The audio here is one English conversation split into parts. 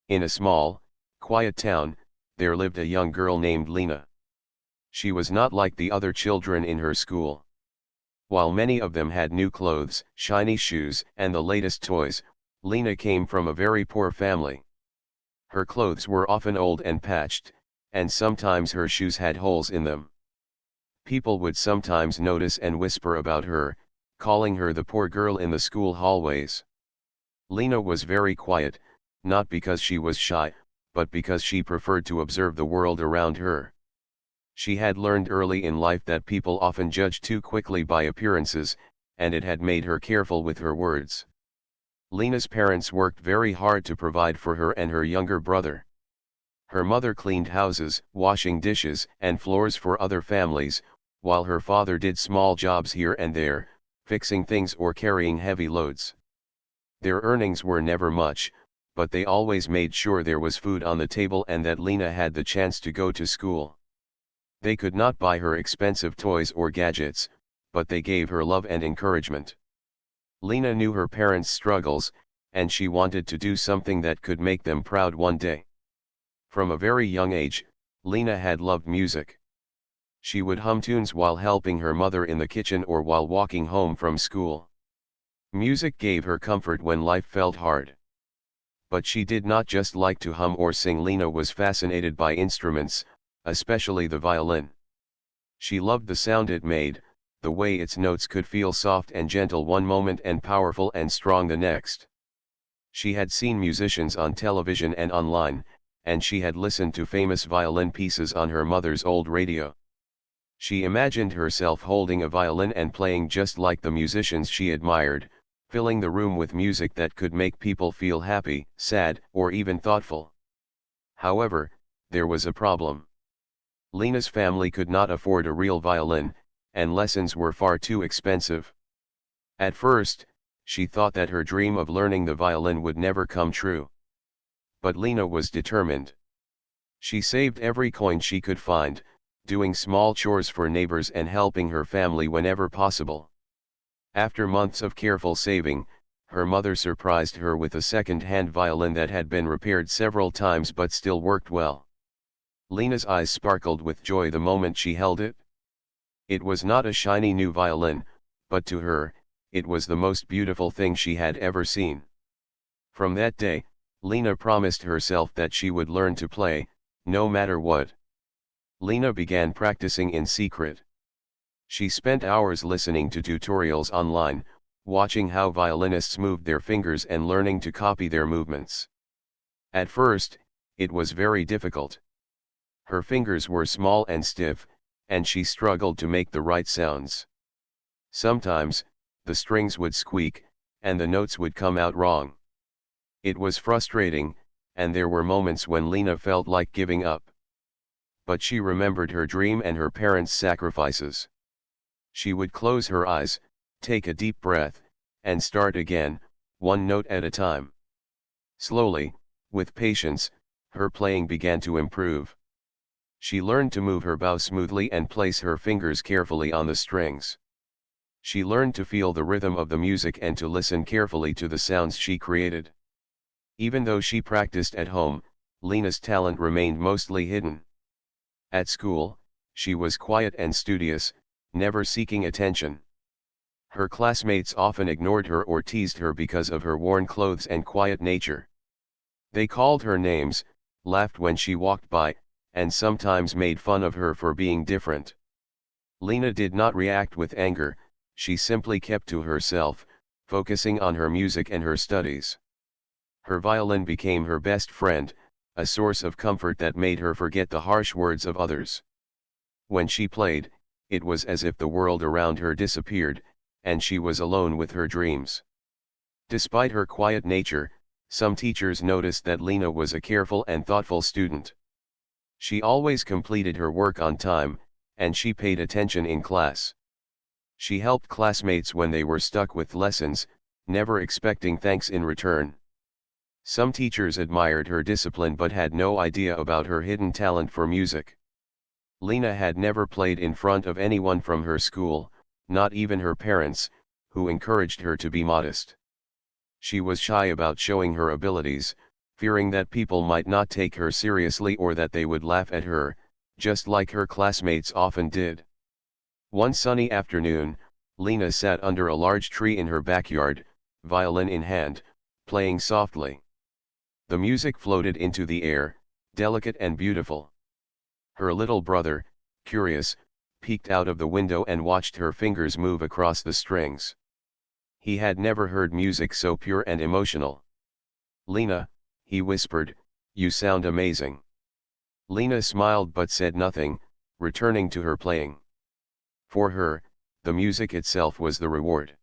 In a small, quiet town, there lived a young girl named Lena. She was not like the other children in her school. While many of them had new clothes, shiny shoes, and the latest toys, Lena came from a very poor family. Her clothes were often old and patched, and sometimes her shoes had holes in them. People would sometimes notice and whisper about her, calling her the poor girl in the school hallways. Lena was very quiet, not because she was shy, but because she preferred to observe the world around her. She had learned early in life that people often judge too quickly by appearances, and it had made her careful with her words. Lena's parents worked very hard to provide for her and her younger brother. Her mother cleaned houses, washing dishes and floors for other families, while her father did small jobs here and there, fixing things or carrying heavy loads. Their earnings were never much, but they always made sure there was food on the table and that Lena had the chance to go to school. They could not buy her expensive toys or gadgets, but they gave her love and encouragement. Lena knew her parents' struggles, and she wanted to do something that could make them proud one day. From a very young age, Lena had loved music. She would hum tunes while helping her mother in the kitchen or while walking home from school. Music gave her comfort when life felt hard. But she did not just like to hum or sing. Lena was fascinated by instruments, especially the violin. She loved the sound it made, the way its notes could feel soft and gentle one moment and powerful and strong the next. She had seen musicians on television and online, and she had listened to famous violin pieces on her mother's old radio. She imagined herself holding a violin and playing just like the musicians she admired, filling the room with music that could make people feel happy, sad, or even thoughtful. However, there was a problem. Lena's family could not afford a real violin, and lessons were far too expensive. At first, she thought that her dream of learning the violin would never come true. But Lena was determined. She saved every coin she could find, doing small chores for neighbors and helping her family whenever possible. After months of careful saving, her mother surprised her with a second-hand violin that had been repaired several times but still worked well. Lena's eyes sparkled with joy the moment she held it. It was not a shiny new violin, but to her, it was the most beautiful thing she had ever seen. From that day, Lena promised herself that she would learn to play, no matter what. Lena began practicing in secret. She spent hours listening to tutorials online, watching how violinists moved their fingers and learning to copy their movements. At first, it was very difficult. Her fingers were small and stiff, and she struggled to make the right sounds. Sometimes, the strings would squeak, and the notes would come out wrong. It was frustrating, and there were moments when Lena felt like giving up. But she remembered her dream and her parents' sacrifices. She would close her eyes, take a deep breath, and start again, one note at a time. Slowly, with patience, her playing began to improve. She learned to move her bow smoothly and place her fingers carefully on the strings. She learned to feel the rhythm of the music and to listen carefully to the sounds she created. Even though she practiced at home, Lena's talent remained mostly hidden. At school, she was quiet and studious, never seeking attention. Her classmates often ignored her or teased her because of her worn clothes and quiet nature. They called her names, laughed when she walked by, and sometimes made fun of her for being different. Lena did not react with anger, she simply kept to herself, focusing on her music and her studies. Her violin became her best friend, a source of comfort that made her forget the harsh words of others. When she played, it was as if the world around her disappeared, and she was alone with her dreams. Despite her quiet nature, some teachers noticed that Lena was a careful and thoughtful student. She always completed her work on time, and she paid attention in class. She helped classmates when they were stuck with lessons, never expecting thanks in return. Some teachers admired her discipline but had no idea about her hidden talent for music. Lena had never played in front of anyone from her school, not even her parents, who encouraged her to be modest. She was shy about showing her abilities, fearing that people might not take her seriously or that they would laugh at her, just like her classmates often did. One sunny afternoon, Lena sat under a large tree in her backyard, violin in hand, playing softly. The music floated into the air, delicate and beautiful. Her little brother, curious, peeked out of the window and watched her fingers move across the strings. He had never heard music so pure and emotional. "Lena," he whispered, "you sound amazing." Lena smiled but said nothing, returning to her playing. For her, the music itself was the reward.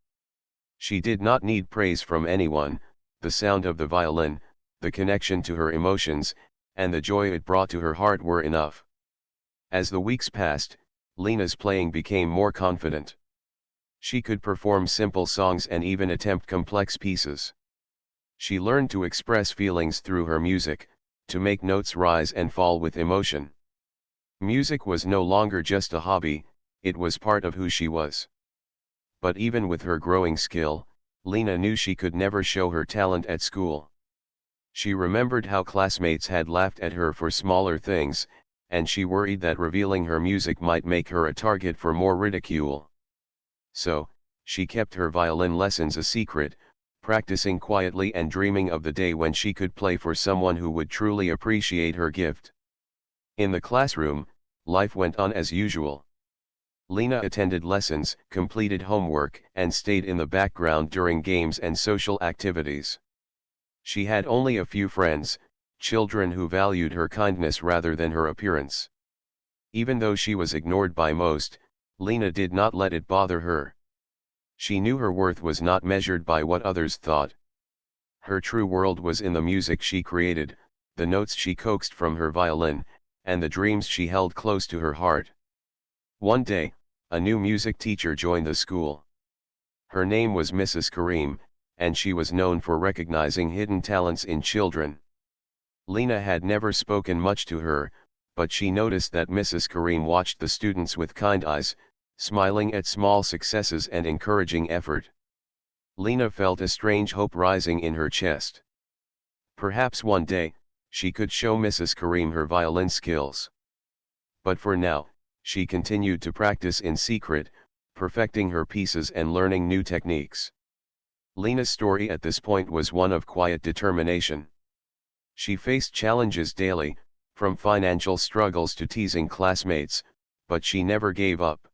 She did not need praise from anyone. The sound of the violin, the connection to her emotions, and the joy it brought to her heart were enough. As the weeks passed, Lena's playing became more confident. She could perform simple songs and even attempt complex pieces. She learned to express feelings through her music, to make notes rise and fall with emotion. Music was no longer just a hobby, it was part of who she was. But even with her growing skill, Lena knew she could never show her talent at school. She remembered how classmates had laughed at her for smaller things, and she worried that revealing her music might make her a target for more ridicule. So, she kept her violin lessons a secret, practicing quietly and dreaming of the day when she could play for someone who would truly appreciate her gift. In the classroom, life went on as usual. Lena attended lessons, completed homework, and stayed in the background during games and social activities. She had only a few friends, children who valued her kindness rather than her appearance. Even though she was ignored by most, Lena did not let it bother her. She knew her worth was not measured by what others thought. Her true world was in the music she created, the notes she coaxed from her violin, and the dreams she held close to her heart. One day, a new music teacher joined the school. Her name was Mrs. Karim, and she was known for recognizing hidden talents in children. Lena had never spoken much to her, but she noticed that Mrs. Karim watched the students with kind eyes, smiling at small successes and encouraging effort. Lena felt a strange hope rising in her chest. Perhaps one day, she could show Mrs. Karim her violin skills. But for now, she continued to practice in secret, perfecting her pieces and learning new techniques. Lena's story at this point was one of quiet determination. She faced challenges daily, from financial struggles to teasing classmates, but she never gave up.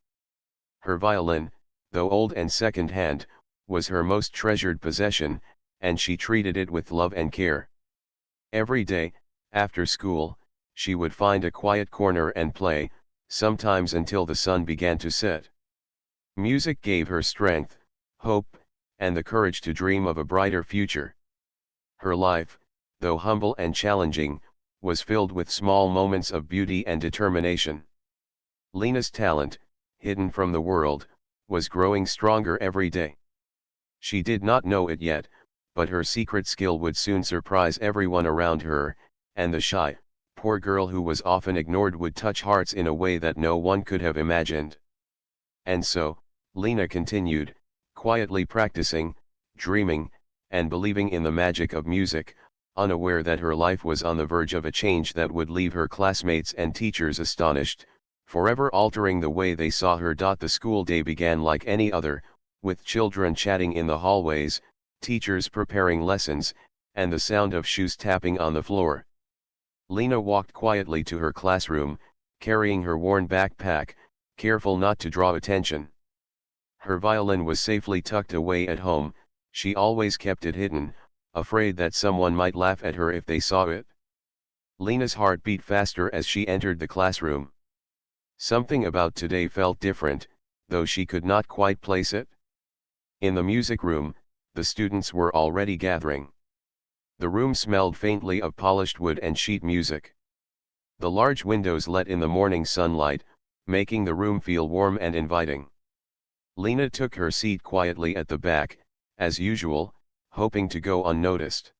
Her violin, though old and second-hand, was her most treasured possession, and she treated it with love and care. Every day, after school, she would find a quiet corner and play, sometimes until the sun began to set. Music gave her strength, hope, and the courage to dream of a brighter future. Her life, though humble and challenging, was filled with small moments of beauty and determination. Lena's talent, hidden from the world, was growing stronger every day. She did not know it yet, but her secret skill would soon surprise everyone around her, and the shy, poor girl who was often ignored would touch hearts in a way that no one could have imagined. And so, Lena continued, quietly practicing, dreaming, and believing in the magic of music, unaware that her life was on the verge of a change that would leave her classmates and teachers astonished, forever altering the way they saw her. The school day began like any other, with children chatting in the hallways, teachers preparing lessons, and the sound of shoes tapping on the floor. Lena walked quietly to her classroom, carrying her worn backpack, careful not to draw attention. Her violin was safely tucked away at home, she always kept it hidden, afraid that someone might laugh at her if they saw it. Lena's heart beat faster as she entered the classroom. Something about today felt different, though she could not quite place it. In the music room, the students were already gathering. The room smelled faintly of polished wood and sheet music. The large windows let in the morning sunlight, making the room feel warm and inviting. Lena took her seat quietly at the back, as usual, hoping to go unnoticed.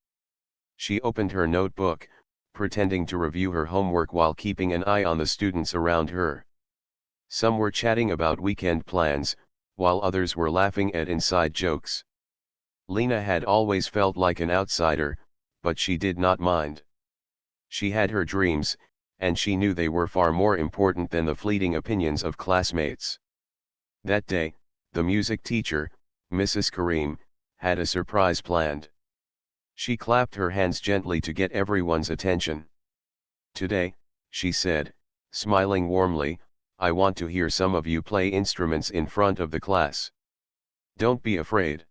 She opened her notebook, pretending to review her homework while keeping an eye on the students around her. Some were chatting about weekend plans, while others were laughing at inside jokes. Lena had always felt like an outsider, but she did not mind. She had her dreams, and she knew they were far more important than the fleeting opinions of classmates. That day, the music teacher, Mrs. Karim, had a surprise planned. She clapped her hands gently to get everyone's attention. "Today," she said, smiling warmly, "I want to hear some of you play instruments in front of the class. Don't be afraid.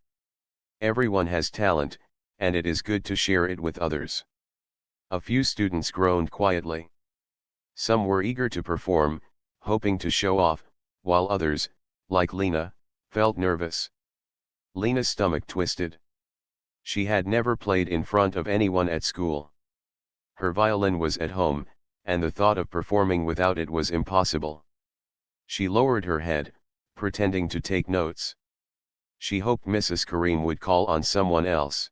Everyone has talent, and it is good to share it with others." A few students groaned quietly. Some were eager to perform, hoping to show off, while others, like Lena, felt nervous. Lena's stomach twisted. She had never played in front of anyone at school. Her violin was at home, and the thought of performing without it was impossible. She lowered her head, pretending to take notes. She hoped Mrs. Karim would call on someone else.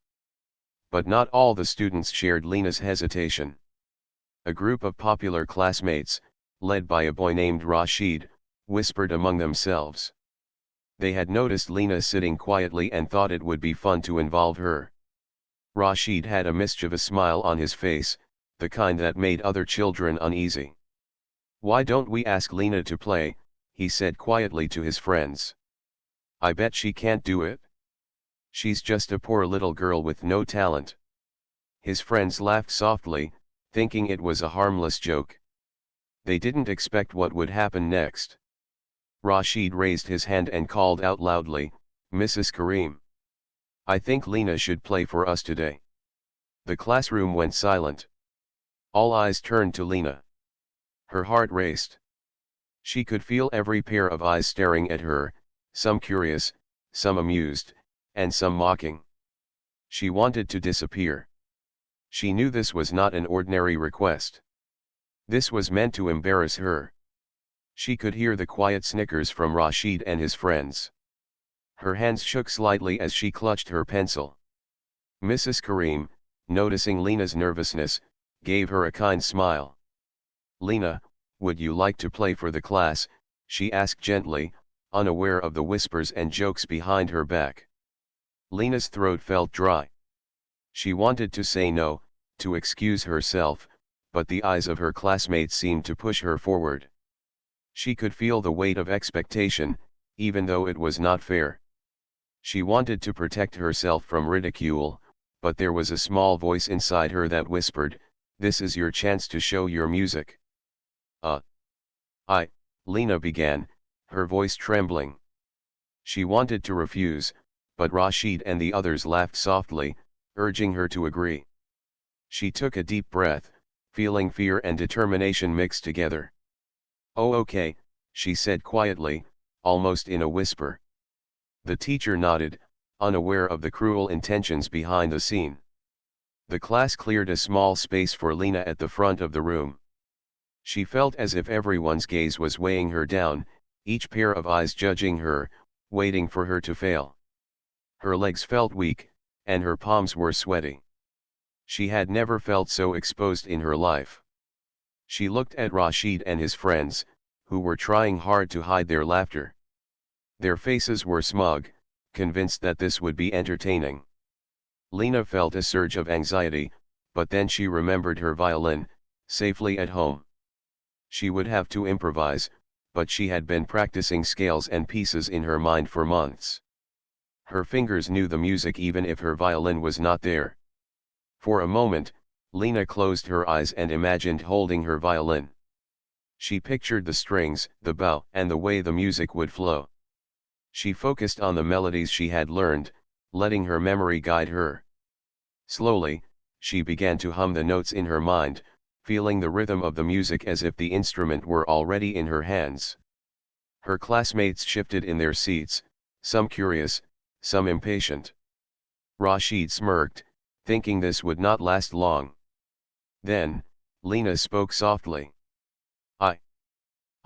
But not all the students shared Lena's hesitation. A group of popular classmates, led by a boy named Rashid, whispered among themselves. They had noticed Lena sitting quietly and thought it would be fun to involve her. Rashid had a mischievous smile on his face, the kind that made other children uneasy. "Why don't we ask Lena to play?" he said quietly to his friends. "I bet she can't do it. She's just a poor little girl with no talent." His friends laughed softly, thinking it was a harmless joke. They didn't expect what would happen next. Rashid raised his hand and called out loudly, "Mrs. Karim, I think Lena should play for us today." The classroom went silent. All eyes turned to Lena. Her heart raced. She could feel every pair of eyes staring at her, some curious, some amused, and some mocking. She wanted to disappear. She knew this was not an ordinary request. This was meant to embarrass her. She could hear the quiet snickers from Rashid and his friends. Her hands shook slightly as she clutched her pencil. Mrs. Karim, noticing Lena's nervousness, gave her a kind smile. "Lena, would you like to play for the class?" she asked gently, unaware of the whispers and jokes behind her back. Lena's throat felt dry. She wanted to say no, to excuse herself, but the eyes of her classmates seemed to push her forward. She could feel the weight of expectation, even though it was not fair. She wanted to protect herself from ridicule, but there was a small voice inside her that whispered, "This is your chance to show your music." I, Lena began, her voice trembling. She wanted to refuse, but Rashid and the others laughed softly, urging her to agree. She took a deep breath, feeling fear and determination mixed together. "Oh, okay," she said quietly, almost in a whisper. The teacher nodded, unaware of the cruel intentions behind the scene. The class cleared a small space for Lena at the front of the room. She felt as if everyone's gaze was weighing her down, each pair of eyes judging her, waiting for her to fail. Her legs felt weak, and her palms were sweaty. She had never felt so exposed in her life. She looked at Rashid and his friends, who were trying hard to hide their laughter. Their faces were smug, convinced that this would be entertaining. Lena felt a surge of anxiety, but then she remembered her violin, safely at home. She would have to improvise, but she had been practicing scales and pieces in her mind for months. Her fingers knew the music even if her violin was not there. For a moment, Lena closed her eyes and imagined holding her violin. She pictured the strings, the bow, and the way the music would flow. She focused on the melodies she had learned, letting her memory guide her. Slowly, she began to hum the notes in her mind, feeling the rhythm of the music as if the instrument were already in her hands. Her classmates shifted in their seats, some curious, some impatient. Rashid smirked, thinking this would not last long. Then, Lena spoke softly.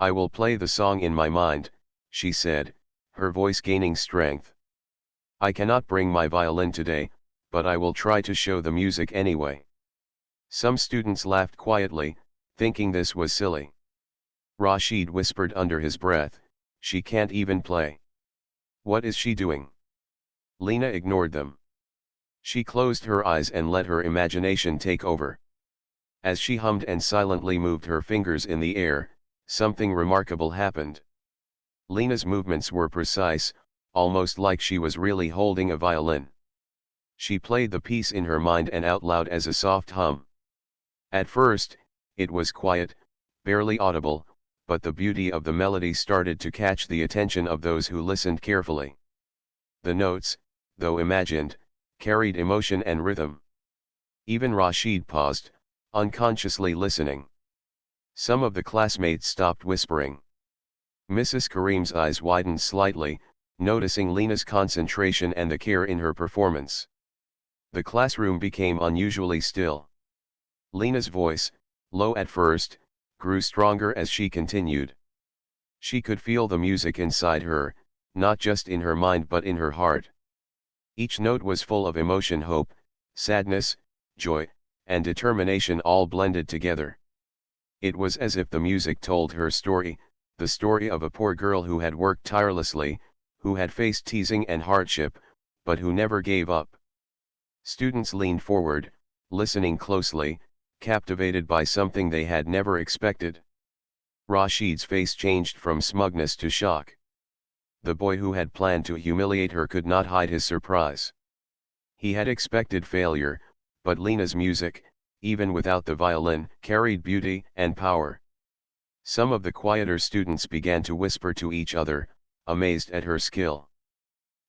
I will play the song in my mind," she said, her voice gaining strength. "I cannot bring my violin today, but I will try to show the music anyway." Some students laughed quietly, thinking this was silly. Rashid whispered under his breath, "She can't even play. What is she doing?" Lena ignored them. She closed her eyes and let her imagination take over. As she hummed and silently moved her fingers in the air, something remarkable happened. Lena's movements were precise, almost like she was really holding a violin. She played the piece in her mind and out loud as a soft hum. At first, it was quiet, barely audible, but the beauty of the melody started to catch the attention of those who listened carefully. The notes, though imagined, carried emotion and rhythm. Even Rashid paused, unconsciously listening. Some of the classmates stopped whispering. Mrs. Karim's eyes widened slightly, noticing Lena's concentration and the care in her performance. The classroom became unusually still. Lena's voice, low at first, grew stronger as she continued. She could feel the music inside her, not just in her mind but in her heart. Each note was full of emotion, hope, sadness, joy, and determination all blended together. It was as if the music told her story, the story of a poor girl who had worked tirelessly, who had faced teasing and hardship, but who never gave up. Students leaned forward, listening closely, captivated by something they had never expected. Rashid's face changed from smugness to shock. The boy who had planned to humiliate her could not hide his surprise. He had expected failure, but Lena's music, even without the violin, carried beauty and power. Some of the quieter students began to whisper to each other, amazed at her skill.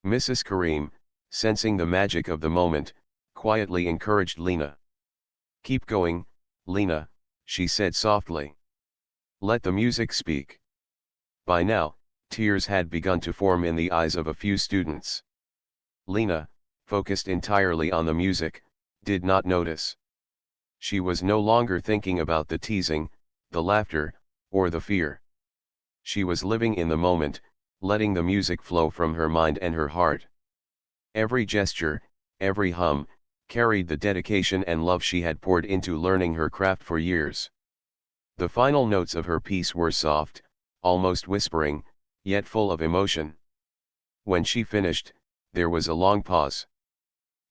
Mrs. Karim, sensing the magic of the moment, quietly encouraged Lena. "Keep going, Lena," she said softly. "Let the music speak." By now, tears had begun to form in the eyes of a few students. Lena, focused entirely on the music, did not notice. She was no longer thinking about the teasing, the laughter, or the fear. She was living in the moment, letting the music flow from her mind and her heart. Every gesture, every hum, carried the dedication and love she had poured into learning her craft for years. The final notes of her piece were soft, almost whispering, yet full of emotion. When she finished, there was a long pause.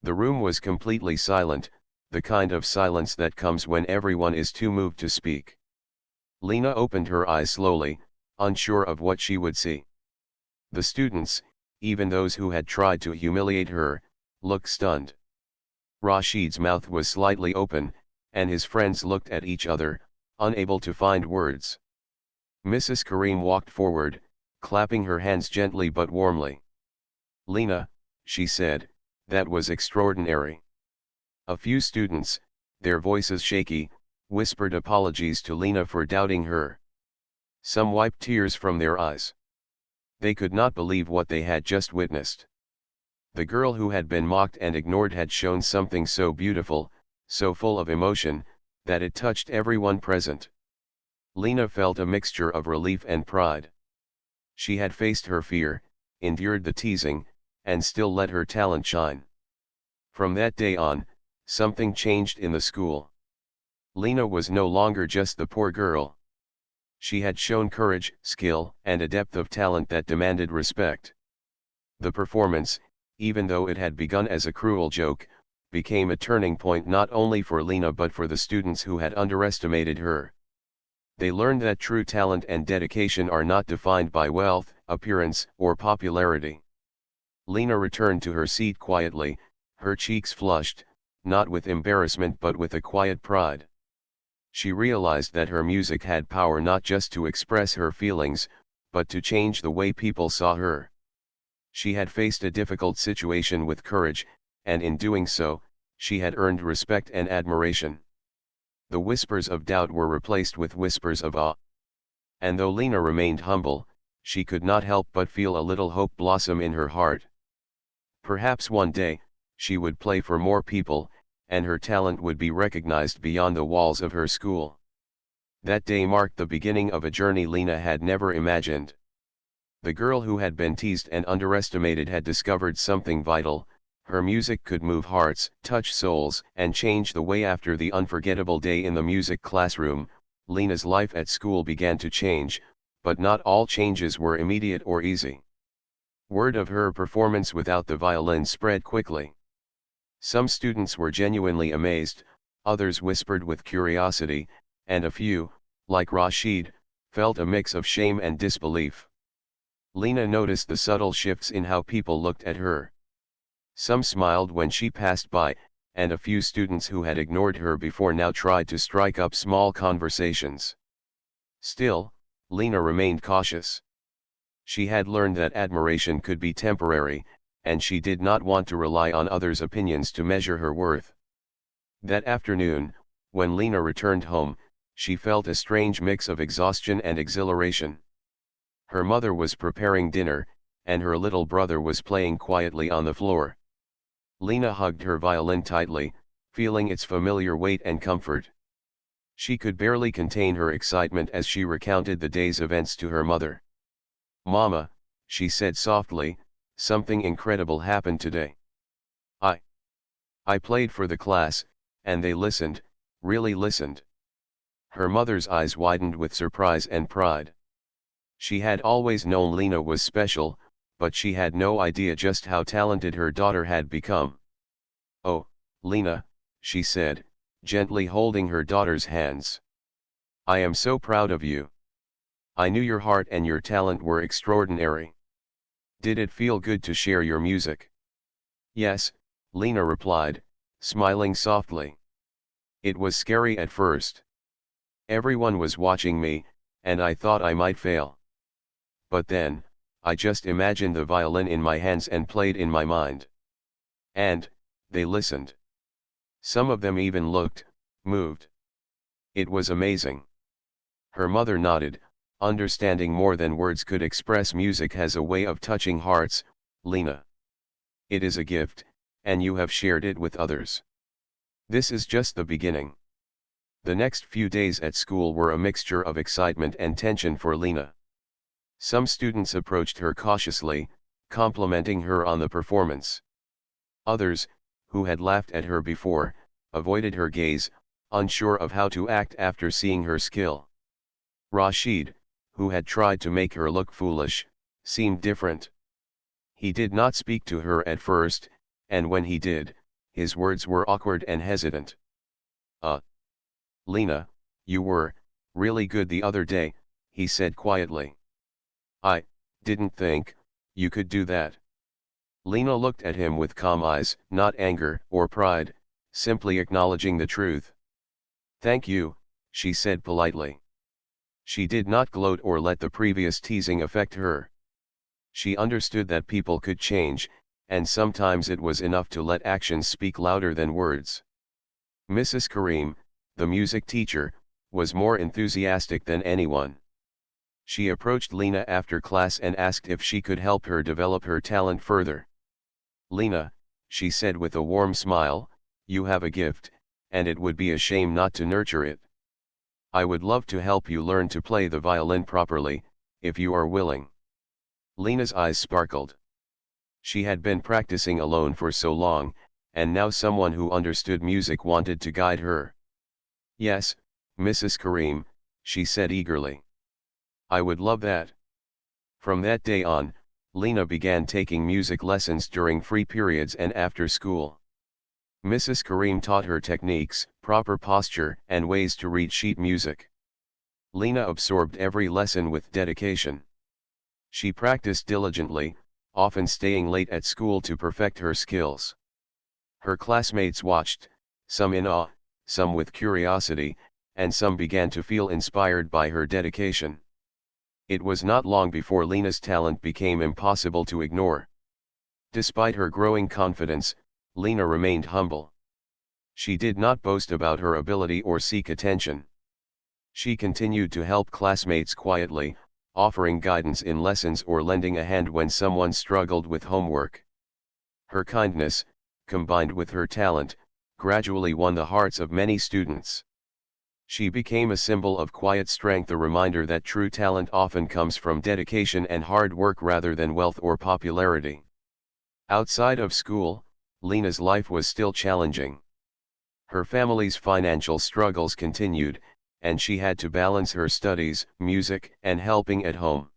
The room was completely silent, the kind of silence that comes when everyone is too moved to speak. Lena opened her eyes slowly, unsure of what she would see. The students, even those who had tried to humiliate her, looked stunned. Rashid's mouth was slightly open, and his friends looked at each other, unable to find words. Mrs. Karim walked forward, clapping her hands gently but warmly. "Lena," she said, "that was extraordinary." A few students, their voices shaky, whispered apologies to Lena for doubting her. Some wiped tears from their eyes. They could not believe what they had just witnessed. The girl who had been mocked and ignored had shown something so beautiful, so full of emotion, that it touched everyone present. Lena felt a mixture of relief and pride. She had faced her fear, endured the teasing, and still let her talent shine. From that day on, something changed in the school. Lena was no longer just the poor girl. She had shown courage, skill, and a depth of talent that demanded respect. The performance, even though it had begun as a cruel joke, became a turning point not only for Lena but for the students who had underestimated her. They learned that true talent and dedication are not defined by wealth, appearance, or popularity. Lena returned to her seat quietly, her cheeks flushed, not with embarrassment but with a quiet pride. She realized that her music had power not just to express her feelings, but to change the way people saw her. She had faced a difficult situation with courage, and in doing so, she had earned respect and admiration. The whispers of doubt were replaced with whispers of awe. And though Lena remained humble, she could not help but feel a little hope blossom in her heart. Perhaps one day, she would play for more people, and her talent would be recognized beyond the walls of her school. That day marked the beginning of a journey Lena had never imagined. The girl who had been teased and underestimated had discovered something vital. Her music could move hearts, touch souls, and change the way. After the unforgettable day in the music classroom, Lena's life at school began to change, but not all changes were immediate or easy. Word of her performance without the violin spread quickly. Some students were genuinely amazed, others whispered with curiosity, and a few, like Rashid, felt a mix of shame and disbelief. Lena noticed the subtle shifts in how people looked at her. Some smiled when she passed by, and a few students who had ignored her before now tried to strike up small conversations. Still, Lena remained cautious. She had learned that admiration could be temporary, and she did not want to rely on others' opinions to measure her worth. That afternoon, when Lena returned home, she felt a strange mix of exhaustion and exhilaration. Her mother was preparing dinner, and her little brother was playing quietly on the floor. Lena hugged her violin tightly, feeling its familiar weight and comfort. She could barely contain her excitement as she recounted the day's events to her mother. "Mama," she said softly, "something incredible happened today. I I played for the class, and they listened, really listened." Her mother's eyes widened with surprise and pride. She had always known Lena was special, but she had no idea just how talented her daughter had become. "Oh, Lena," she said, gently holding her daughter's hands. "I am so proud of you. I knew your heart and your talent were extraordinary. Did it feel good to share your music?" "Yes," Lena replied, smiling softly. "It was scary at first. Everyone was watching me, and I thought I might fail. But then, I just imagined the violin in my hands and played in my mind. And, they listened. Some of them even looked, moved. It was amazing." Her mother nodded, understanding more than words could express. Music has a way of touching hearts, Lena. It is a gift, and you have shared it with others. This is just the beginning. The next few days at school were a mixture of excitement and tension for Lena. Some students approached her cautiously, complimenting her on the performance. Others, who had laughed at her before, avoided her gaze, unsure of how to act after seeing her skill. Rashid, who had tried to make her look foolish, seemed different. He did not speak to her at first, and when he did, his words were awkward and hesitant. Lena, you were really good the other day," he said quietly. "I didn't think you could do that." Lena looked at him with calm eyes, not anger or pride, simply acknowledging the truth. "Thank you," she said politely. She did not gloat or let the previous teasing affect her. She understood that people could change, and sometimes it was enough to let actions speak louder than words. Mrs. Karim, the music teacher, was more enthusiastic than anyone. She approached Lena after class and asked if she could help her develop her talent further. "Lena," she said with a warm smile, "you have a gift, and it would be a shame not to nurture it. I would love to help you learn to play the violin properly, if you are willing." Lena's eyes sparkled. She had been practicing alone for so long, and now someone who understood music wanted to guide her. "Yes, Mrs. Karim," she said eagerly. "I would love that." From that day on, Lena began taking music lessons during free periods and after school. Mrs. Karim taught her techniques, proper posture, and ways to read sheet music. Lena absorbed every lesson with dedication. She practiced diligently, often staying late at school to perfect her skills. Her classmates watched, some in awe, some with curiosity, and some began to feel inspired by her dedication. It was not long before Lena's talent became impossible to ignore. Despite her growing confidence, Lena remained humble. She did not boast about her ability or seek attention. She continued to help classmates quietly, offering guidance in lessons or lending a hand when someone struggled with homework. Her kindness, combined with her talent, gradually won the hearts of many students. She became a symbol of quiet strength, a reminder that true talent often comes from dedication and hard work rather than wealth or popularity. Outside of school, Lena's life was still challenging. Her family's financial struggles continued, and she had to balance her studies, music, and helping at home.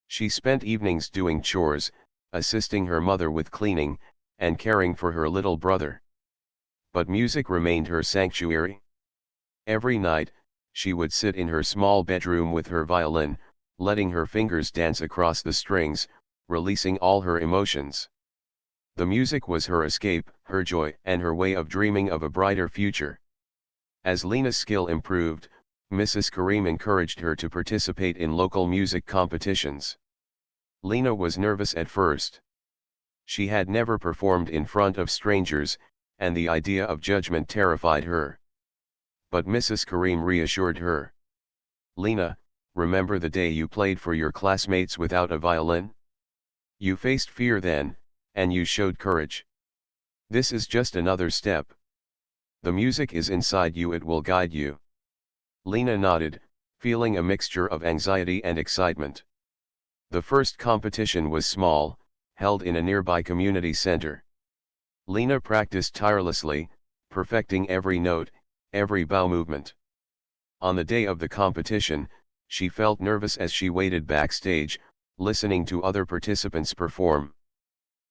She spent evenings doing chores, assisting her mother with cleaning, and caring for her little brother. But music remained her sanctuary. Every night, she would sit in her small bedroom with her violin, letting her fingers dance across the strings, releasing all her emotions. The music was her escape, her joy, and her way of dreaming of a brighter future. As Lena's skill improved, Mrs. Karim encouraged her to participate in local music competitions. Lena was nervous at first. She had never performed in front of strangers, and the idea of judgment terrified her. But Mrs. Karim reassured her. "Lena, remember the day you played for your classmates without a violin? You faced fear then, and you showed courage. This is just another step. The music is inside you, it will guide you." Lena nodded, feeling a mixture of anxiety and excitement. The first competition was small, held in a nearby community center. Lena practiced tirelessly, perfecting every note, every bow movement. On the day of the competition, she felt nervous as she waited backstage, listening to other participants perform.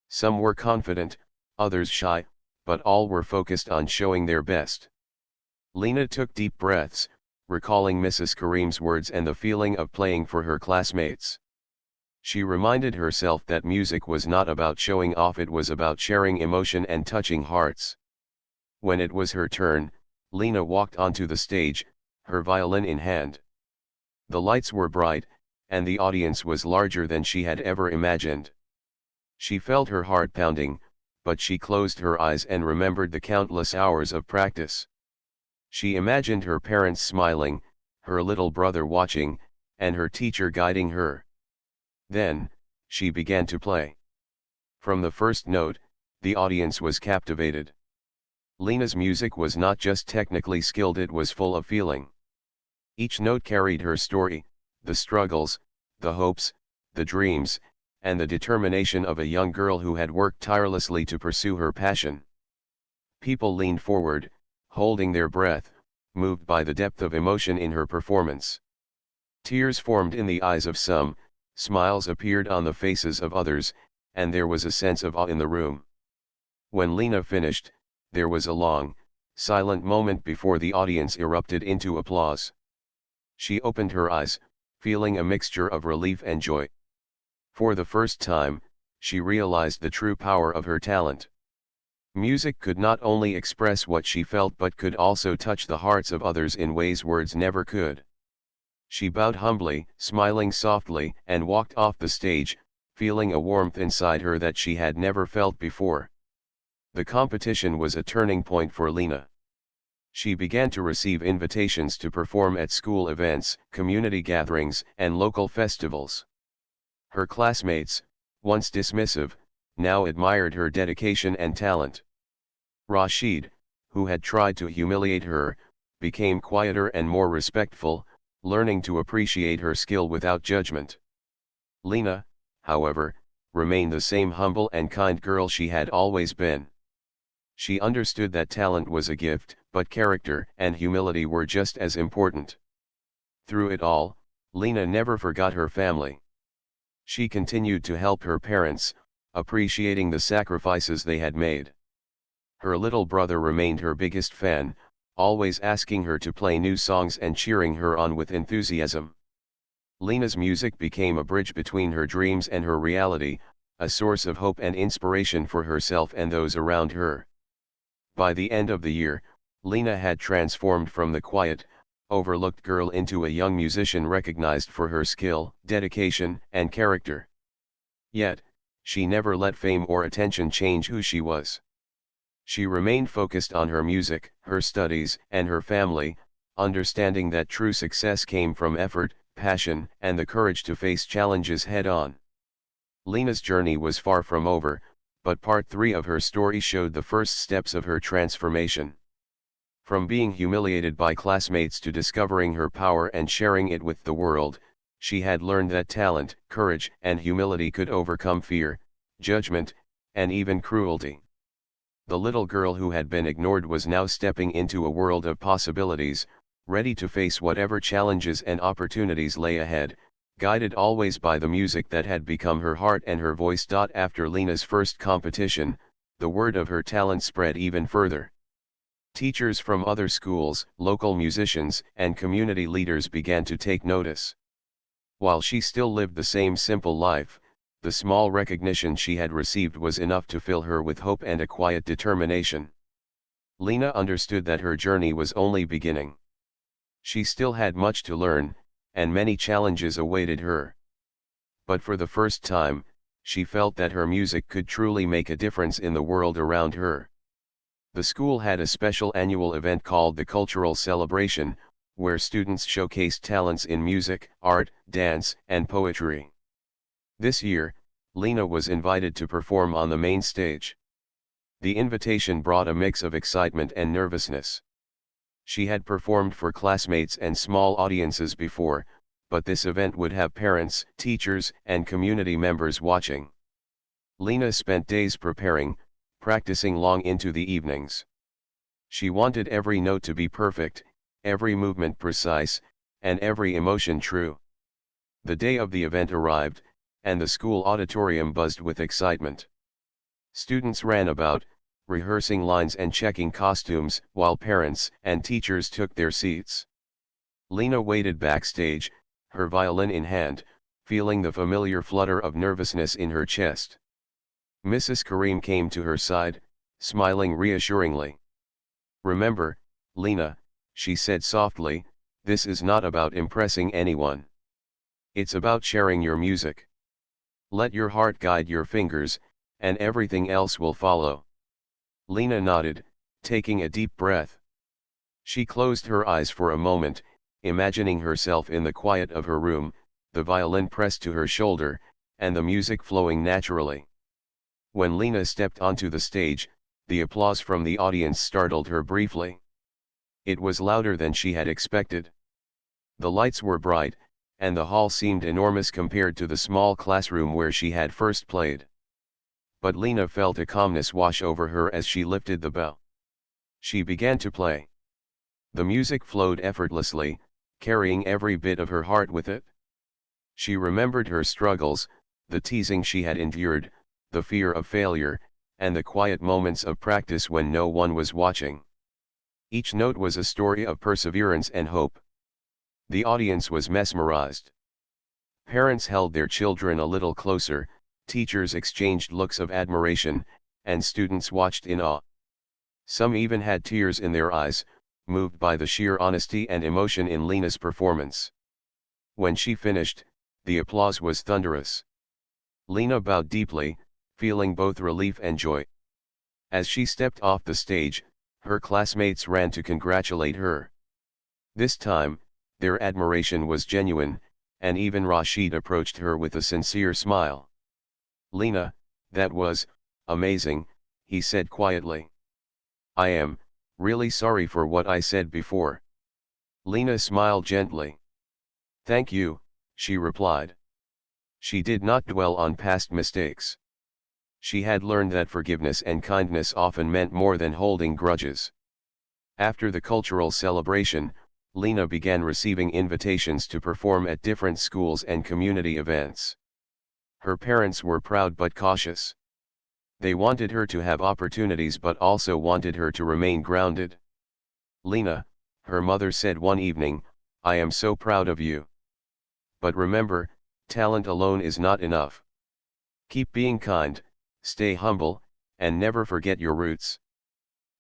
Some were confident, others shy, but all were focused on showing their best. Lena took deep breaths, recalling Mrs. Karim's words and the feeling of playing for her classmates. She reminded herself that music was not about showing off, it was about sharing emotion and touching hearts. When it was her turn, Lena walked onto the stage, her violin in hand. The lights were bright, and the audience was larger than she had ever imagined. She felt her heart pounding, but she closed her eyes and remembered the countless hours of practice. She imagined her parents smiling, her little brother watching, and her teacher guiding her. Then, she began to play. From the first note, the audience was captivated. Lena's music was not just technically skilled, it was full of feeling. Each note carried her story, the struggles, the hopes, the dreams, and the determination of a young girl who had worked tirelessly to pursue her passion. People leaned forward, holding their breath, moved by the depth of emotion in her performance. Tears formed in the eyes of some, smiles appeared on the faces of others, and there was a sense of awe in the room. When Lena finished, there was a long, silent moment before the audience erupted into applause. She opened her eyes, feeling a mixture of relief and joy. For the first time, she realized the true power of her talent. Music could not only express what she felt but could also touch the hearts of others in ways words never could. She bowed humbly, smiling softly, and walked off the stage, feeling a warmth inside her that she had never felt before. The competition was a turning point for Lena. She began to receive invitations to perform at school events, community gatherings, and local festivals. Her classmates, once dismissive, now admired her dedication and talent. Rashid, who had tried to humiliate her, became quieter and more respectful, learning to appreciate her skill without judgment. Lena, however, remained the same humble and kind girl she had always been. She understood that talent was a gift, but character and humility were just as important. Through it all, Lena never forgot her family. She continued to help her parents, appreciating the sacrifices they had made. Her little brother remained her biggest fan, always asking her to play new songs and cheering her on with enthusiasm. Lena's music became a bridge between her dreams and her reality, a source of hope and inspiration for herself and those around her. By the end of the year, Lena had transformed from the quiet, overlooked girl into a young musician recognized for her skill, dedication, and character. Yet, she never let fame or attention change who she was. She remained focused on her music, her studies, and her family, understanding that true success came from effort, passion, and the courage to face challenges head-on. Lena's journey was far from over, but part 3 of her story showed the first steps of her transformation. From being humiliated by classmates to discovering her power and sharing it with the world, she had learned that talent, courage, and humility could overcome fear, judgment, and even cruelty. The little girl who had been ignored was now stepping into a world of possibilities, ready to face whatever challenges and opportunities lay ahead, guided always by the music that had become her heart and her voice. After Lena's first competition, the word of her talent spread even further. Teachers from other schools, local musicians, and community leaders began to take notice. While she still lived the same simple life, the small recognition she had received was enough to fill her with hope and a quiet determination. Lena understood that her journey was only beginning. She still had much to learn, and many challenges awaited her. But for the first time, she felt that her music could truly make a difference in the world around her. The school had a special annual event called the Cultural Celebration, where students showcased talents in music, art, dance, and poetry. This year, Lena was invited to perform on the main stage. The invitation brought a mix of excitement and nervousness. She had performed for classmates and small audiences before, but this event would have parents, teachers, and community members watching. Lena spent days preparing, practicing long into the evenings. She wanted every note to be perfect, every movement precise, and every emotion true. The day of the event arrived, and the school auditorium buzzed with excitement. Students ran about, rehearsing lines and checking costumes, while parents and teachers took their seats. Lena waited backstage, her violin in hand, feeling the familiar flutter of nervousness in her chest. Mrs. Karim came to her side, smiling reassuringly. "Remember, Lena," she said softly, "this is not about impressing anyone. It's about sharing your music. Let your heart guide your fingers, and everything else will follow." Lena nodded, taking a deep breath. She closed her eyes for a moment, imagining herself in the quiet of her room, the violin pressed to her shoulder, and the music flowing naturally. When Lena stepped onto the stage, the applause from the audience startled her briefly. It was louder than she had expected. The lights were bright, and the hall seemed enormous compared to the small classroom where she had first played. But Lena felt a calmness wash over her as she lifted the bow. She began to play. The music flowed effortlessly, carrying every bit of her heart with it. She remembered her struggles, the teasing she had endured, the fear of failure, and the quiet moments of practice when no one was watching. Each note was a story of perseverance and hope. The audience was mesmerized. Parents held their children a little closer, teachers exchanged looks of admiration, and students watched in awe. Some even had tears in their eyes, moved by the sheer honesty and emotion in Lena's performance. When she finished, the applause was thunderous. Lena bowed deeply, feeling both relief and joy. As she stepped off the stage, her classmates ran to congratulate her. This time, their admiration was genuine, and even Rashid approached her with a sincere smile. "Lena, that was amazing," he said quietly. "I am really sorry for what I said before." Lena smiled gently. "Thank you," she replied. She did not dwell on past mistakes. She had learned that forgiveness and kindness often meant more than holding grudges. After the cultural celebration, Lena began receiving invitations to perform at different schools and community events. Her parents were proud but cautious. They wanted her to have opportunities but also wanted her to remain grounded. "Lena," her mother said one evening, "I am so proud of you. But remember, talent alone is not enough. Keep being kind, stay humble, and never forget your roots.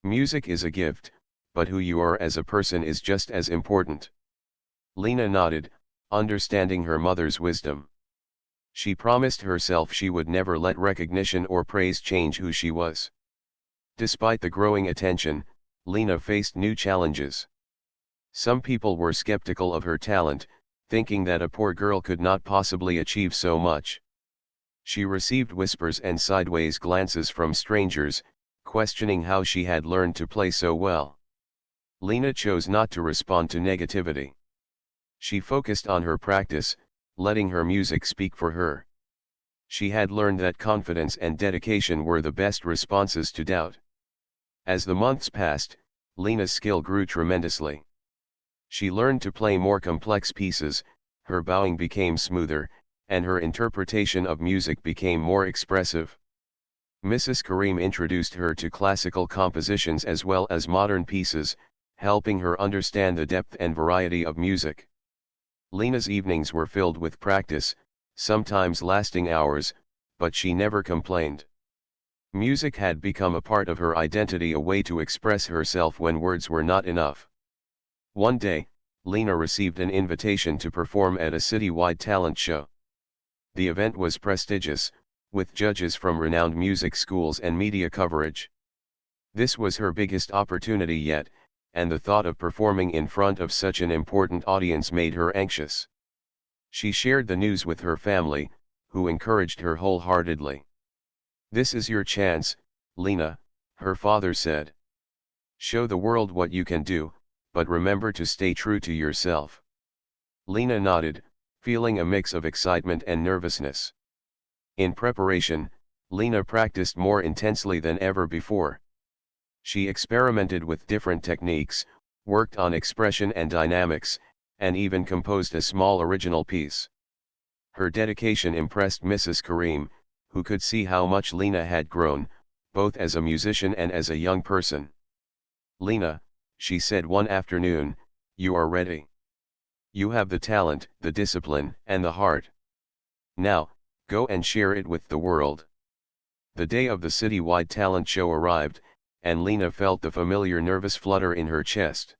Music is a gift, but who you are as a person is just as important." Lena nodded, understanding her mother's wisdom. She promised herself she would never let recognition or praise change who she was. Despite the growing attention, Lena faced new challenges. Some people were skeptical of her talent, thinking that a poor girl could not possibly achieve so much. She received whispers and sideways glances from strangers, questioning how she had learned to play so well. Lena chose not to respond to negativity. She focused on her practice, letting her music speak for her. She had learned that confidence and dedication were the best responses to doubt. As the months passed, Lena's skill grew tremendously. She learned to play more complex pieces, her bowing became smoother, and her interpretation of music became more expressive. Mrs. Karim introduced her to classical compositions as well as modern pieces, helping her understand the depth and variety of music. Lena's evenings were filled with practice, sometimes lasting hours, but she never complained. Music had become a part of her identity, a way to express herself when words were not enough. One day, Lena received an invitation to perform at a citywide talent show. The event was prestigious, with judges from renowned music schools and media coverage. This was her biggest opportunity yet, and the thought of performing in front of such an important audience made her anxious. She shared the news with her family, who encouraged her wholeheartedly. "This is your chance, Lena," her father said. "Show the world what you can do, but remember to stay true to yourself." Lena nodded, feeling a mix of excitement and nervousness. In preparation, Lena practiced more intensely than ever before. She experimented with different techniques, worked on expression and dynamics, and even composed a small original piece. Her dedication impressed Mrs. Karim, who could see how much Lena had grown, both as a musician and as a young person. "Lena," she said one afternoon, "you are ready. You have the talent, the discipline, and the heart. Now, go and share it with the world." The day of the citywide talent show arrived, and Lena felt the familiar nervous flutter in her chest.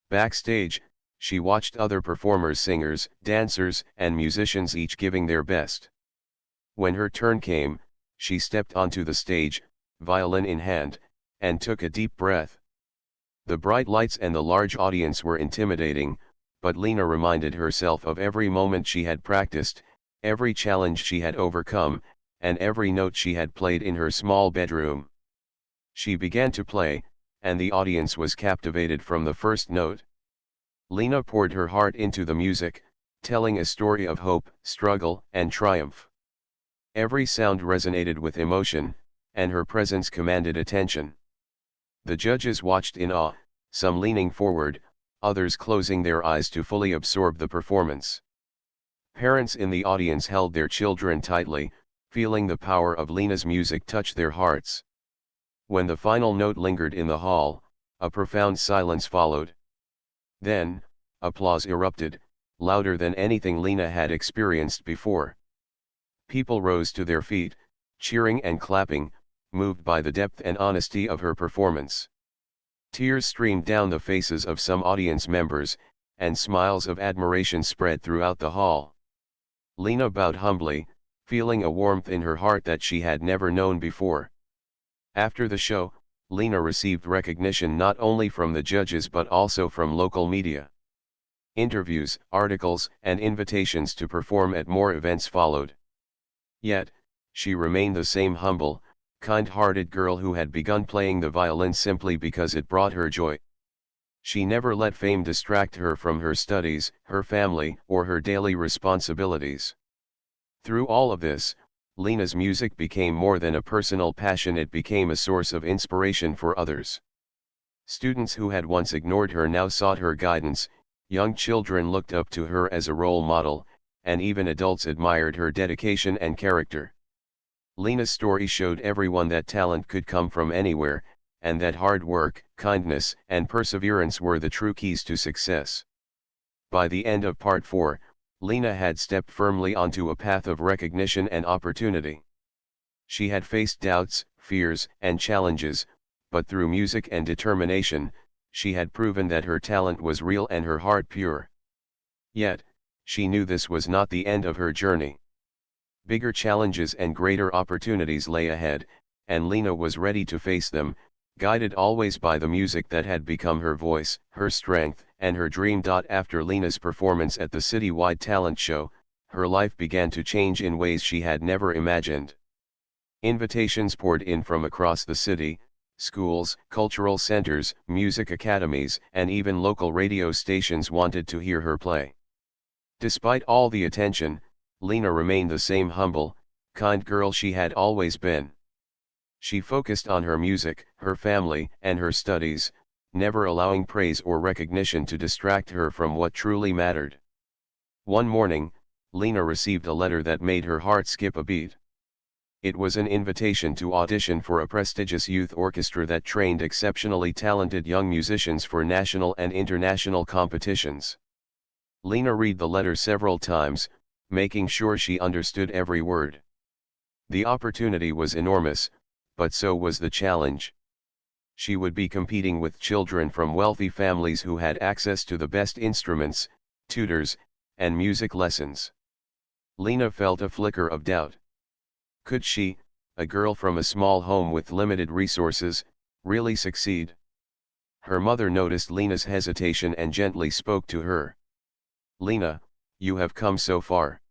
Backstage, she watched other performers, singers, dancers, and musicians, each giving their best. When her turn came, she stepped onto the stage, violin in hand, and took a deep breath. The bright lights and the large audience were intimidating, but Lena reminded herself of every moment she had practiced, every challenge she had overcome, and every note she had played in her small bedroom. She began to play, and the audience was captivated from the first note. Lena poured her heart into the music, telling a story of hope, struggle, and triumph. Every sound resonated with emotion, and her presence commanded attention. The judges watched in awe, some leaning forward, others closing their eyes to fully absorb the performance. Parents in the audience held their children tightly, feeling the power of Lena's music touch their hearts. When the final note lingered in the hall, a profound silence followed. Then, applause erupted, louder than anything Lena had experienced before. People rose to their feet, cheering and clapping, moved by the depth and honesty of her performance. Tears streamed down the faces of some audience members, and smiles of admiration spread throughout the hall. Lena bowed humbly, feeling a warmth in her heart that she had never known before. After the show, Lena received recognition not only from the judges but also from local media. Interviews, articles, and invitations to perform at more events followed. Yet, she remained the same humble, kind-hearted girl who had begun playing the violin simply because it brought her joy. She never let fame distract her from her studies, her family, or her daily responsibilities. Through all of this, Lena's music became more than a personal passion, it became a source of inspiration for others. Students who had once ignored her now sought her guidance, young children looked up to her as a role model, and even adults admired her dedication and character. Lena's story showed everyone that talent could come from anywhere, and that hard work, kindness, and perseverance were the true keys to success. By the end of Part 4, Lena had stepped firmly onto a path of recognition and opportunity. She had faced doubts, fears, and challenges, but through music and determination, she had proven that her talent was real and her heart pure. Yet, she knew this was not the end of her journey. Bigger challenges and greater opportunities lay ahead, and Lena was ready to face them, guided always by the music that had become her voice, her strength, and her dream. After Lena's performance at the citywide talent show, her life began to change in ways she had never imagined. Invitations poured in from across the city. Schools, cultural centers, music academies, and even local radio stations wanted to hear her play. Despite all the attention, Lena remained the same humble, kind girl she had always been. She focused on her music, her family, and her studies, never allowing praise or recognition to distract her from what truly mattered. One morning, Lena received a letter that made her heart skip a beat. It was an invitation to audition for a prestigious youth orchestra that trained exceptionally talented young musicians for national and international competitions. Lena read the letter several times, making sure she understood every word. The opportunity was enormous, but so was the challenge. She would be competing with children from wealthy families who had access to the best instruments, tutors, and music lessons. Lena felt a flicker of doubt. Could she, a girl from a small home with limited resources, really succeed? Her mother noticed Lena's hesitation and gently spoke to her. "Lena, you have come so far.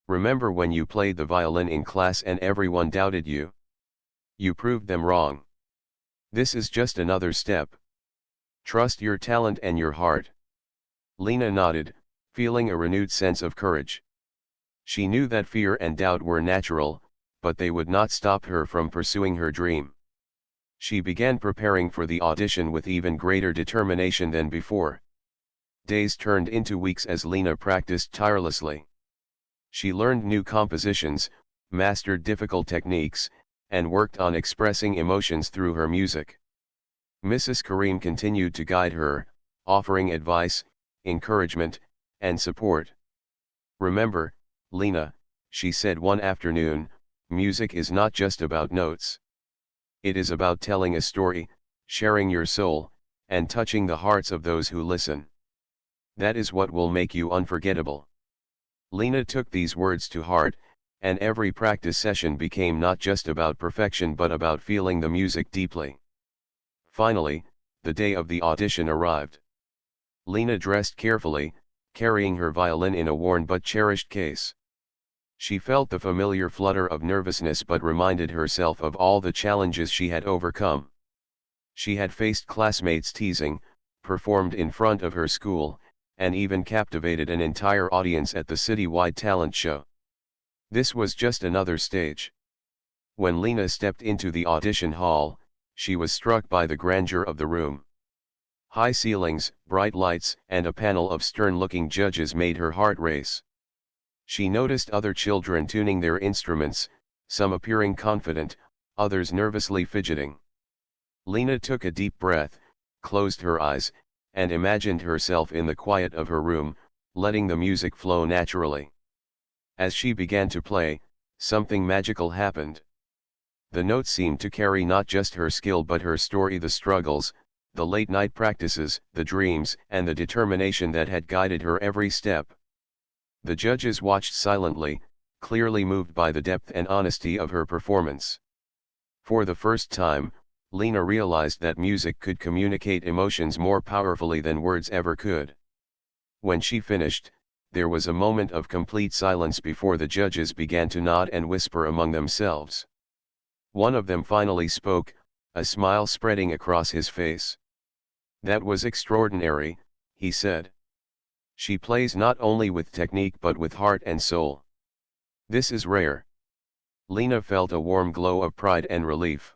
Remember when you played the violin in class and everyone doubted you? You proved them wrong. This is just another step. Trust your talent and your heart." Lena nodded, feeling a renewed sense of courage. She knew that fear and doubt were natural, but they would not stop her from pursuing her dream. She began preparing for the audition with even greater determination than before. Days turned into weeks as Lena practiced tirelessly. She learned new compositions, mastered difficult techniques, and worked on expressing emotions through her music. Mrs. Karim continued to guide her, offering advice, encouragement, and support. "Remember, Lena," she said one afternoon, "music is not just about notes. It is about telling a story, sharing your soul, and touching the hearts of those who listen. That is what will make you unforgettable." Lena took these words to heart, and every practice session became not just about perfection but about feeling the music deeply. Finally, the day of the audition arrived. Lena dressed carefully, carrying her violin in a worn but cherished case. She felt the familiar flutter of nervousness but reminded herself of all the challenges she had overcome. She had faced classmates' teasing, performed in front of her school, and even captivated an entire audience at the citywide talent show. This was just another stage. When Lena stepped into the audition hall, she was struck by the grandeur of the room. High ceilings, bright lights, and a panel of stern-looking judges made her heart race. She noticed other children tuning their instruments, some appearing confident, others nervously fidgeting. Lena took a deep breath, closed her eyes, and imagined herself in the quiet of her room, letting the music flow naturally. As she began to play, something magical happened. The notes seemed to carry not just her skill but her story, the struggles, the late-night practices, the dreams, and the determination that had guided her every step. The judges watched silently, clearly moved by the depth and honesty of her performance. For the first time, Lena realized that music could communicate emotions more powerfully than words ever could. When she finished, there was a moment of complete silence before the judges began to nod and whisper among themselves. One of them finally spoke, a smile spreading across his face. "That was extraordinary," he said. "She plays not only with technique but with heart and soul. This is rare." Lena felt a warm glow of pride and relief.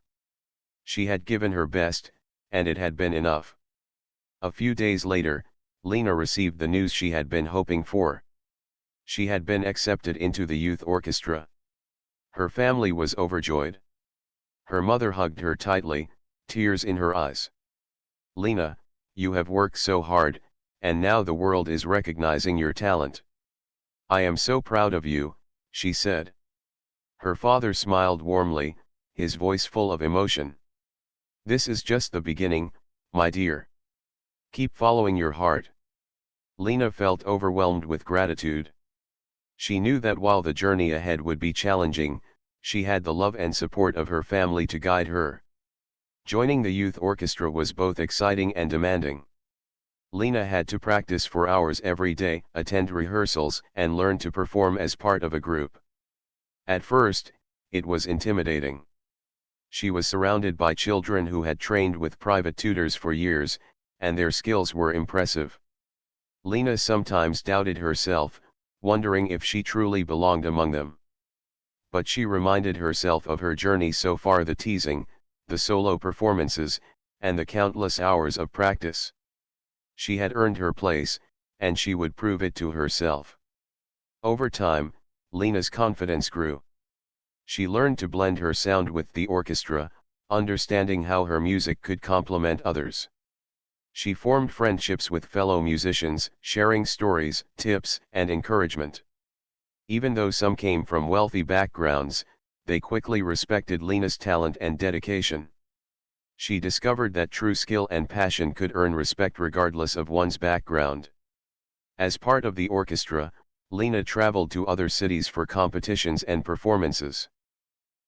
She had given her best, and it had been enough. A few days later, Lena received the news she had been hoping for. She had been accepted into the youth orchestra. Her family was overjoyed. Her mother hugged her tightly, tears in her eyes. "Lena, you have worked so hard, and now the world is recognizing your talent. I am so proud of you," she said. Her father smiled warmly, his voice full of emotion. "This is just the beginning, my dear. Keep following your heart." Lena felt overwhelmed with gratitude. She knew that while the journey ahead would be challenging, she had the love and support of her family to guide her. Joining the youth orchestra was both exciting and demanding. Lena had to practice for hours every day, attend rehearsals, and learn to perform as part of a group. At first, it was intimidating. She was surrounded by children who had trained with private tutors for years, and their skills were impressive. Lena sometimes doubted herself, wondering if she truly belonged among them. But she reminded herself of her journey so far, the teasing, the solo performances, and the countless hours of practice. She had earned her place, and she would prove it to herself. Over time, Lena's confidence grew. She learned to blend her sound with the orchestra, understanding how her music could complement others. She formed friendships with fellow musicians, sharing stories, tips, and encouragement. Even though some came from wealthy backgrounds, they quickly respected Lena's talent and dedication. She discovered that true skill and passion could earn respect regardless of one's background. As part of the orchestra, Lena traveled to other cities for competitions and performances.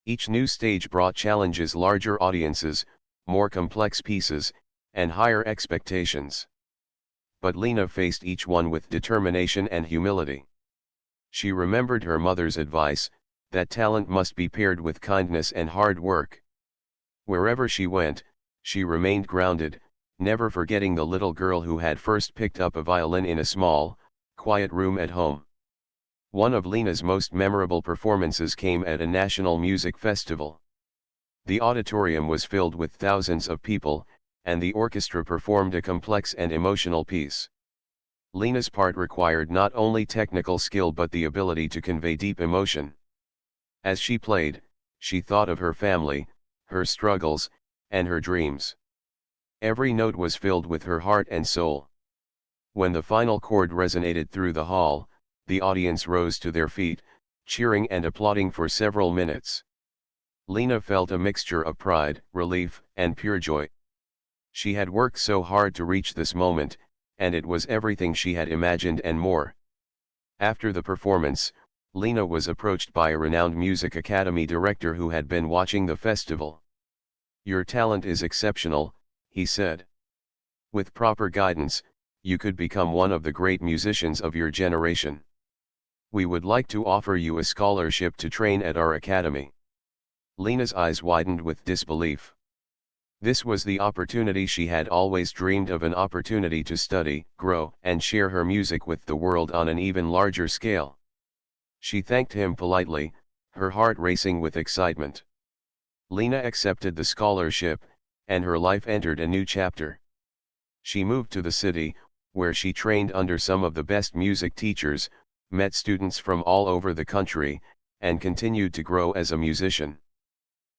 Each new stage brought challenges, larger audiences, more complex pieces, and higher expectations. But Lena faced each one with determination and humility. She remembered her mother's advice, that talent must be paired with kindness and hard work. Wherever she went, she remained grounded, never forgetting the little girl who had first picked up a violin in a small, quiet room at home. One of Lena's most memorable performances came at a national music festival. The auditorium was filled with thousands of people, and the orchestra performed a complex and emotional piece. Lena's part required not only technical skill but the ability to convey deep emotion. As she played, she thought of her family, her struggles, and her dreams. Every note was filled with her heart and soul. When the final chord resonated through the hall, the audience rose to their feet, cheering and applauding for several minutes. Lena felt a mixture of pride, relief, and pure joy. She had worked so hard to reach this moment, and it was everything she had imagined and more. After the performance, Lena was approached by a renowned music academy director who had been watching the festival. "Your talent is exceptional," he said. "With proper guidance, you could become one of the great musicians of your generation. We would like to offer you a scholarship to train at our academy." Lena's eyes widened with disbelief. This was the opportunity she had always dreamed of, an opportunity to study, grow, and share her music with the world on an even larger scale. She thanked him politely, her heart racing with excitement. Lena accepted the scholarship, and her life entered a new chapter. She moved to the city, where she trained under some of the best music teachers, met students from all over the country, and continued to grow as a musician.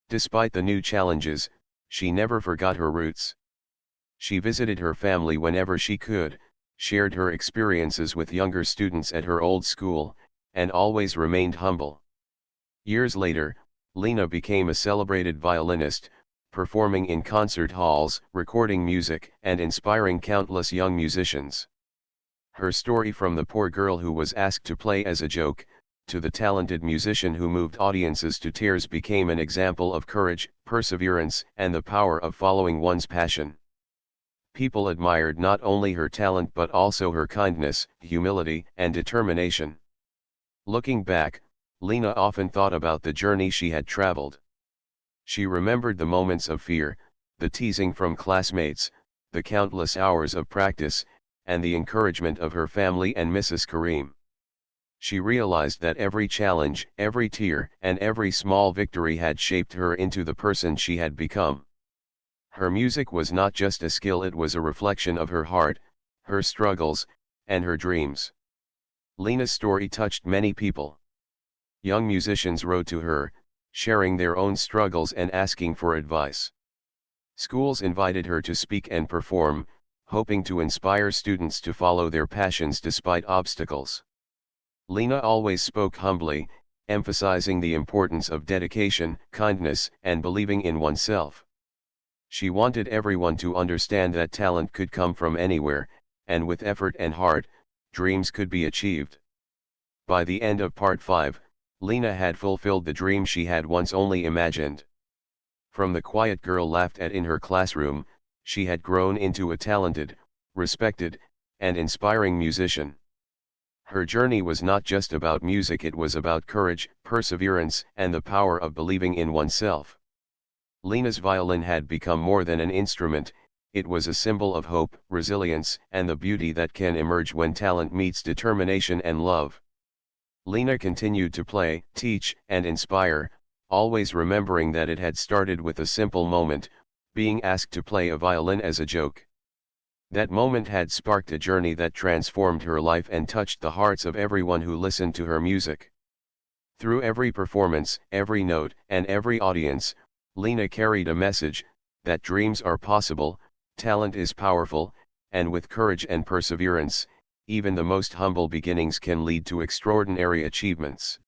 Despite the new challenges, she never forgot her roots. She visited her family whenever she could, shared her experiences with younger students at her old school, and always remained humble. Years later, Lena became a celebrated violinist, performing in concert halls, recording music, and inspiring countless young musicians. Her story, from the poor girl who was asked to play as a joke, to the talented musician who moved audiences to tears, became an example of courage, perseverance, and the power of following one's passion. People admired not only her talent but also her kindness, humility, and determination. Looking back, Lena often thought about the journey she had traveled. She remembered the moments of fear, the teasing from classmates, the countless hours of practice, and the encouragement of her family and Mrs. Karim. She realized that every challenge, every tear, and every small victory had shaped her into the person she had become. Her music was not just a skill, it was a reflection of her heart, her struggles, and her dreams. Lena's story touched many people. Young musicians wrote to her, sharing their own struggles and asking for advice. Schools invited her to speak and perform, hoping to inspire students to follow their passions despite obstacles. Lena always spoke humbly, emphasizing the importance of dedication, kindness, and believing in oneself. She wanted everyone to understand that talent could come from anywhere, and with effort and heart, dreams could be achieved. By the end of Part 5, Lena had fulfilled the dream she had once only imagined. From the quiet girl laughed at in her classroom, she had grown into a talented, respected, and inspiring musician. Her journey was not just about music, it was about courage, perseverance, and the power of believing in oneself. Lena's violin had become more than an instrument, it was a symbol of hope, resilience, and the beauty that can emerge when talent meets determination and love. Lena continued to play, teach, and inspire, always remembering that it had started with a simple moment, being asked to play a violin as a joke. That moment had sparked a journey that transformed her life and touched the hearts of everyone who listened to her music. Through every performance, every note, and every audience, Lena carried a message, that dreams are possible, talent is powerful, and with courage and perseverance, even the most humble beginnings can lead to extraordinary achievements.